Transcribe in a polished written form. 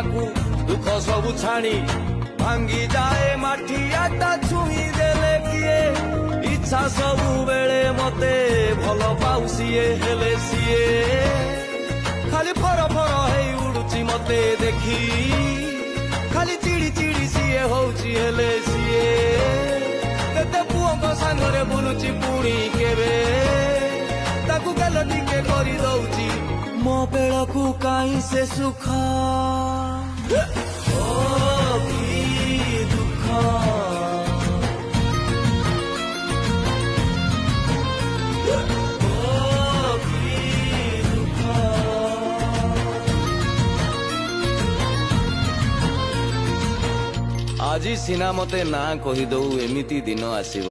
को दुख सबु छाणी भांगी जाए माठियाटा छुई देले किए इच्छा सबु बेले मते भल पाउ सीए हेले सीए खाली फर फर हेई उड़ुची मते देखी खाली चिड़ी चिड़ी सीए होउची हेले सीए केते पुओ सांगरे बुलुची पुणी केबे ताकू गल टिके करी दउची मो बेलकू काई से सुख ओ की दुख आज सिना मते ना कहीदऊ एमिती दिन आसीब।